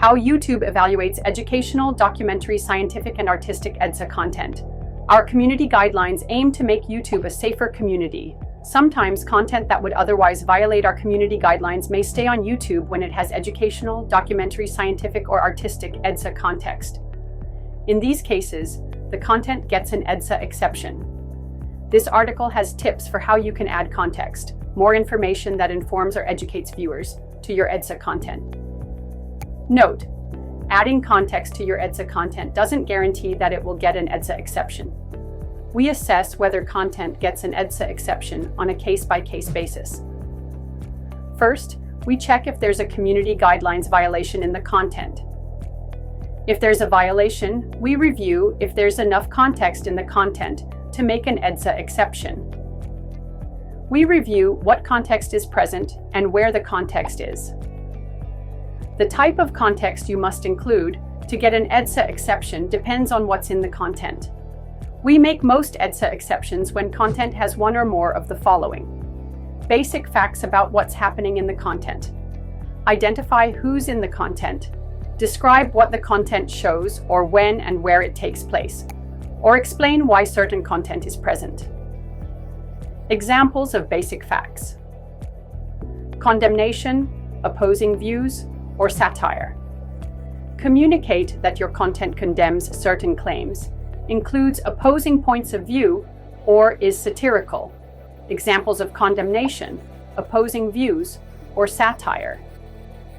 How YouTube evaluates educational, documentary, scientific, and artistic EDSA content. Our community guidelines aim to make YouTube a safer community. Sometimes content that would otherwise violate our community guidelines may stay on YouTube when it has educational, documentary, scientific, or artistic EDSA context. In these cases, the content gets an EDSA exception. This article has tips for how you can add context, more information that informs or educates viewers, to your EDSA content. Note: adding context to your EDSA content doesn't guarantee that it will get an EDSA exception. We assess whether content gets an EDSA exception on a case-by-case basis. First, we check if there's a community guidelines violation in the content. If there's a violation, we review if there's enough context in the content to make an EDSA exception. We review what context is present and where the context is. The type of context you must include to get an EDSA exception depends on what's in the content. We make most EDSA exceptions when content has one or more of the following: basic facts about what's happening in the content, identify who's in the content, describe what the content shows or when and where it takes place, or explain why certain content is present. Examples of basic facts: condemnation, opposing views, or satire. Communicate that your content condemns certain claims, includes opposing points of view, or is satirical. Examples of condemnation, opposing views, or satire.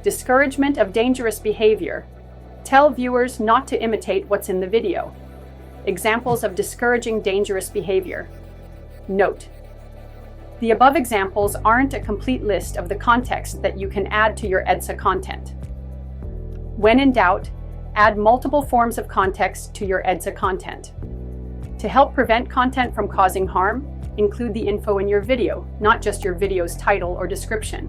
Discouragement of dangerous behavior. Tell viewers not to imitate what's in the video. Examples of discouraging dangerous behavior. Note: the above examples aren't a complete list of the context that you can add to your EDSA content. When in doubt, add multiple forms of context to your EDSA content. To help prevent content from causing harm, include the info in your video, not just your video's title or description.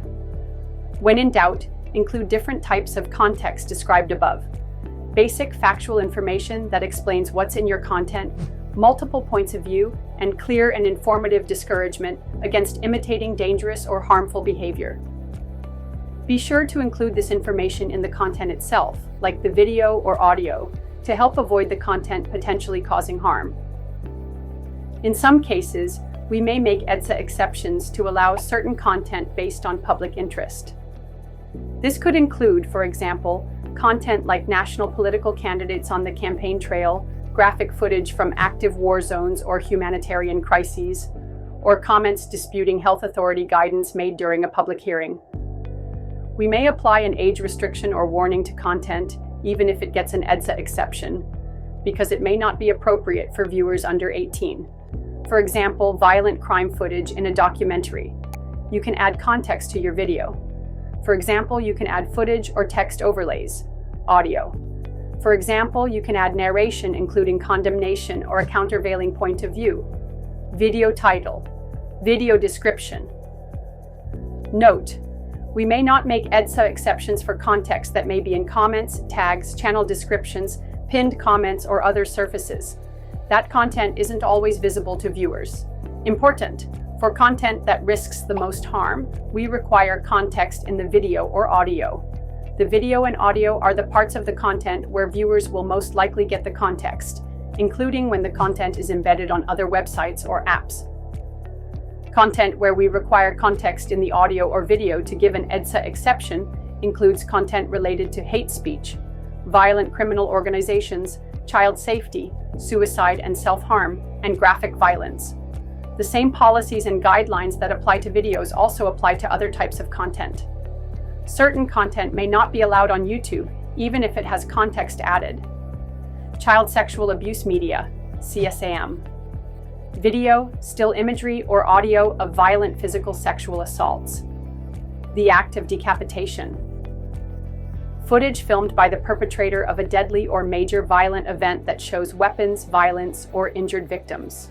When in doubt, include different types of context described above: basic factual information that explains what's in your content, multiple points of view, and clear and informative discouragement against imitating dangerous or harmful behavior. Be sure to include this information in the content itself, like the video or audio, to help avoid the content potentially causing harm. In some cases, we may make EDSA exceptions to allow certain content based on public interest. This could include, for example, content like national political candidates on the campaign trail, graphic footage from active war zones or humanitarian crises, or comments disputing health authority guidance made during a public hearing. We may apply an age restriction or warning to content, even if it gets an EDSA exception, because it may not be appropriate for viewers under 18. For example, violent crime footage in a documentary. You can add context to your video. For example, you can add footage or text overlays, audio. For example, you can add narration including condemnation or a countervailing point of view. Video title, video description. Note: we may not make EDSA exceptions for context that may be in comments, tags, channel descriptions, pinned comments, or other surfaces. That content isn't always visible to viewers. Important: for content that risks the most harm, we require context in the video or audio. The video and audio are the parts of the content where viewers will most likely get the context, including when the content is embedded on other websites or apps. Content where we require context in the audio or video to give an EDSA exception includes content related to hate speech, violent criminal organizations, child safety, suicide and self-harm, and graphic violence. The same policies and guidelines that apply to videos also apply to other types of content. Certain content may not be allowed on YouTube, even if it has context added. Child sexual abuse media, CSAM. Video, still imagery, or audio of violent physical sexual assaults. The act of decapitation. Footage filmed by the perpetrator of a deadly or major violent event that shows weapons, violence, or injured victims.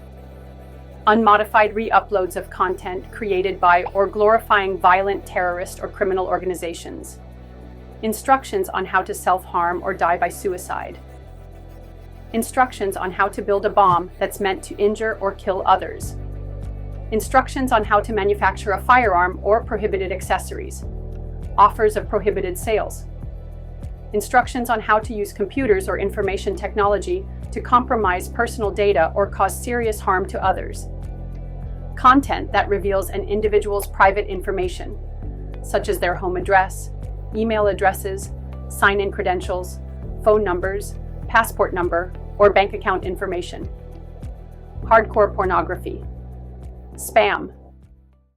Unmodified re-uploads of content created by or glorifying violent terrorist or criminal organizations. Instructions on how to self-harm or die by suicide. Instructions on how to build a bomb that's meant to injure or kill others. Instructions on how to manufacture a firearm or prohibited accessories. Offers of prohibited sales. instructions on how to use computers or information technology to compromise personal data or cause serious harm to others. Content that reveals an individual's private information, such as their home address, email addresses, sign-in credentials, phone numbers, passport number, or bank account information. Hardcore pornography. Spam.